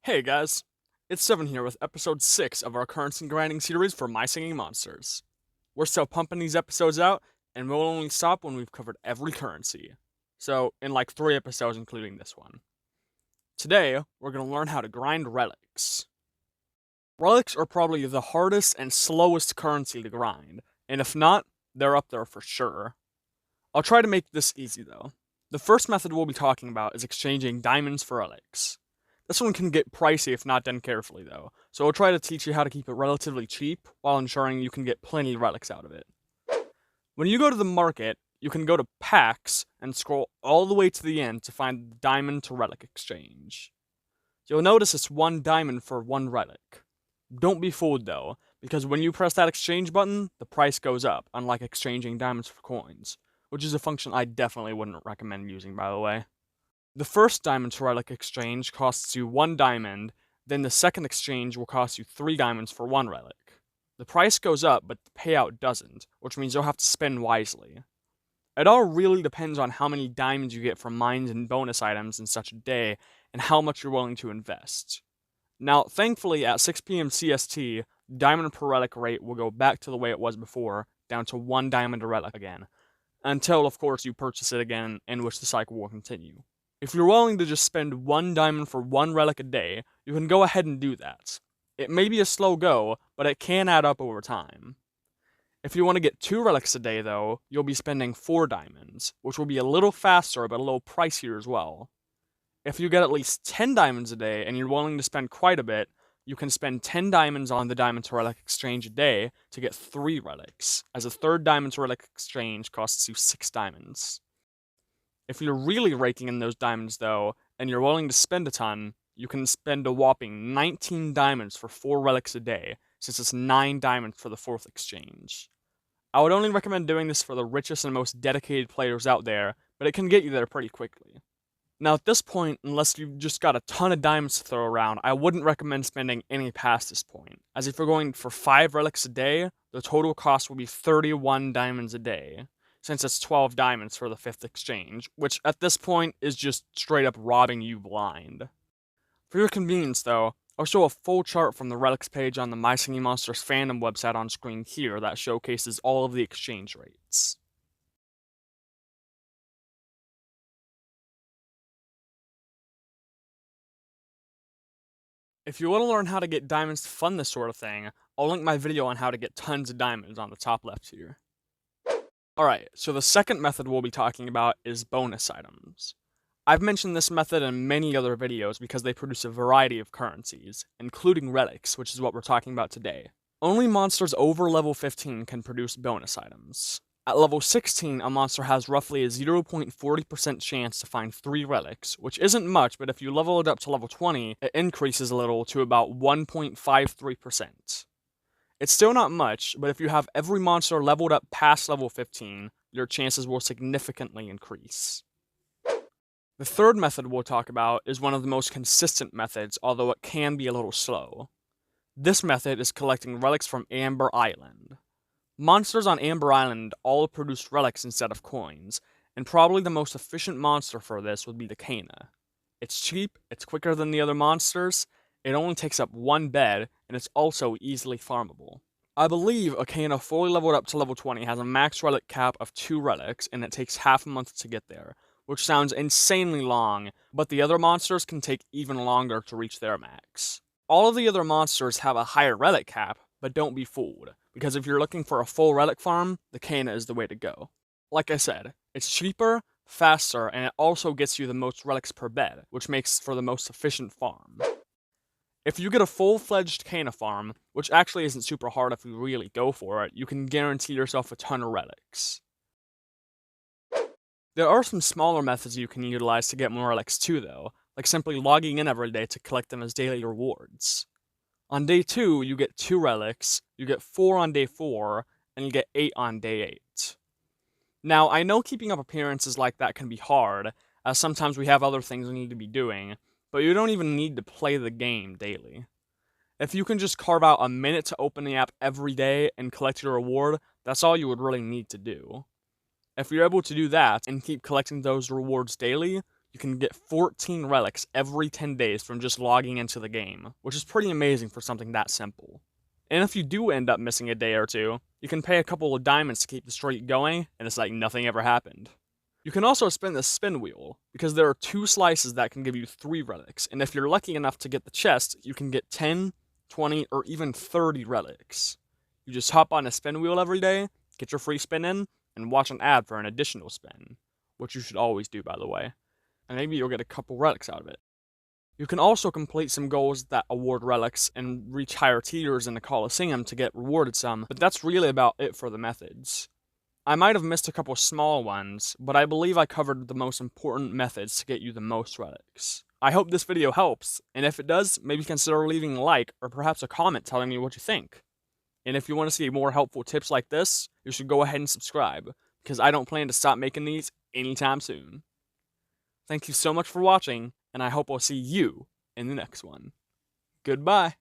Hey guys, it's Seven here with episode 6 of our currency grinding series for My Singing Monsters. We're still pumping these episodes out, and we'll only stop when we've covered every currency. So, in like 3 episodes including this one. Today, we're going to learn how to grind relics. Relics are probably the hardest and slowest currency to grind, and if not, they're up there for sure. I'll try to make this easy though. The first method we'll be talking about is exchanging diamonds for relics. This one can get pricey if not done carefully though, so I'll try to teach you how to keep it relatively cheap while ensuring you can get plenty of relics out of it. When you go to the market, you can go to packs and scroll all the way to the end to find the diamond to relic exchange. You'll notice it's 1 diamond for 1 relic. Don't be fooled though, because when you press that exchange button, the price goes up, unlike exchanging diamonds for coins, which is a function I definitely wouldn't recommend using, by the way. The first diamond to relic exchange costs you 1 diamond, then the second exchange will cost you 3 diamonds for 1 relic. The price goes up, but the payout doesn't, which means you'll have to spend wisely. It all really depends on how many diamonds you get from mines and bonus items in such a day, and how much you're willing to invest. Now, thankfully, at 6 p.m. CST, diamond per relic rate will go back to the way it was before, down to 1 diamond a relic again. Until, of course, you purchase it again, in which the cycle will continue. If you're willing to just spend 1 diamond for 1 relic a day, you can go ahead and do that. It may be a slow go, but it can add up over time. If you want to get 2 relics a day though, you'll be spending 4 diamonds, which will be a little faster but a little pricier as well. If you get at least 10 diamonds a day and you're willing to spend quite a bit, you can spend 10 diamonds on the diamond to relic exchange a day to get 3 relics, as a 3rd diamond to relic exchange costs you 6 diamonds. If you're really raking in those diamonds though, and you're willing to spend a ton, you can spend a whopping 19 diamonds for 4 relics a day, since it's 9 diamonds for the 4th exchange. I would only recommend doing this for the richest and most dedicated players out there, but it can get you there pretty quickly. Now at this point, unless you've just got a ton of diamonds to throw around, I wouldn't recommend spending any past this point, as if you're going for 5 relics a day, the total cost will be 31 diamonds a day, since it's 12 diamonds for the 5th exchange, which at this point is just straight up robbing you blind. For your convenience though, I'll show a full chart from the relics page on the My Singing Monsters fandom website on screen here that showcases all of the exchange rates. If you want to learn how to get diamonds to fund this sort of thing, I'll link my video on how to get tons of diamonds on the top left here. Alright, so the second method we'll be talking about is bonus items. I've mentioned this method in many other videos because they produce a variety of currencies, including relics, which is what we're talking about today. Only monsters over level 15 can produce bonus items. At level 16, a monster has roughly a 0.40% chance to find 3 relics, which isn't much, but if you level it up to level 20, it increases a little to about 1.53%. It's still not much, but if you have every monster leveled up past level 15, your chances will significantly increase. The third method we'll talk about is one of the most consistent methods, although it can be a little slow. This method is collecting relics from Amber Island. Monsters on Amber Island all produce relics instead of coins, and probably the most efficient monster for this would be the Kana. It's cheap, it's quicker than the other monsters, it only takes up 1 bed, and it's also easily farmable. I believe a Kana fully leveled up to level 20 has a max relic cap of 2 relics, and it takes half a month to get there, which sounds insanely long, but the other monsters can take even longer to reach their max. All of the other monsters have a higher relic cap, but don't be fooled, because if you're looking for a full relic farm, the Kana is the way to go. Like I said, it's cheaper, faster, and it also gets you the most relics per bed, which makes for the most efficient farm. If you get a full-fledged Kana farm, which actually isn't super hard if you really go for it, you can guarantee yourself a ton of relics. There are some smaller methods you can utilize to get more relics too though, like simply logging in every day to collect them as daily rewards. On day 2, you get 2 relics, you get 4 on day 4, and you get 8 on day 8. Now, I know keeping up appearances like that can be hard, as sometimes we have other things we need to be doing, but you don't even need to play the game daily. If you can just carve out a minute to open the app every day and collect your reward, that's all you would really need to do. If you're able to do that and keep collecting those rewards daily, you can get 14 relics every 10 days from just logging into the game, which is pretty amazing for something that simple. And if you do end up missing a day or two, you can pay a couple of diamonds to keep the streak going, and it's like nothing ever happened. You can also spin the spin wheel, because there are 2 slices that can give you 3 relics, and if you're lucky enough to get the chest, you can get 10, 20, or even 30 relics. You just hop on a spin wheel every day, get your free spin in, and watch an ad for an additional spin, which you should always do, by the way, and maybe you'll get a couple relics out of it. You can also complete some goals that award relics and reach higher tiers in the Coliseum to get rewarded some, but that's really about it for the methods. I might have missed a couple small ones, but I believe I covered the most important methods to get you the most relics. I hope this video helps, and if it does, maybe consider leaving a like or perhaps a comment telling me what you think. And if you want to see more helpful tips like this, you should go ahead and subscribe, because I don't plan to stop making these anytime soon. Thank you so much for watching, and I hope I'll see you in the next one. Goodbye.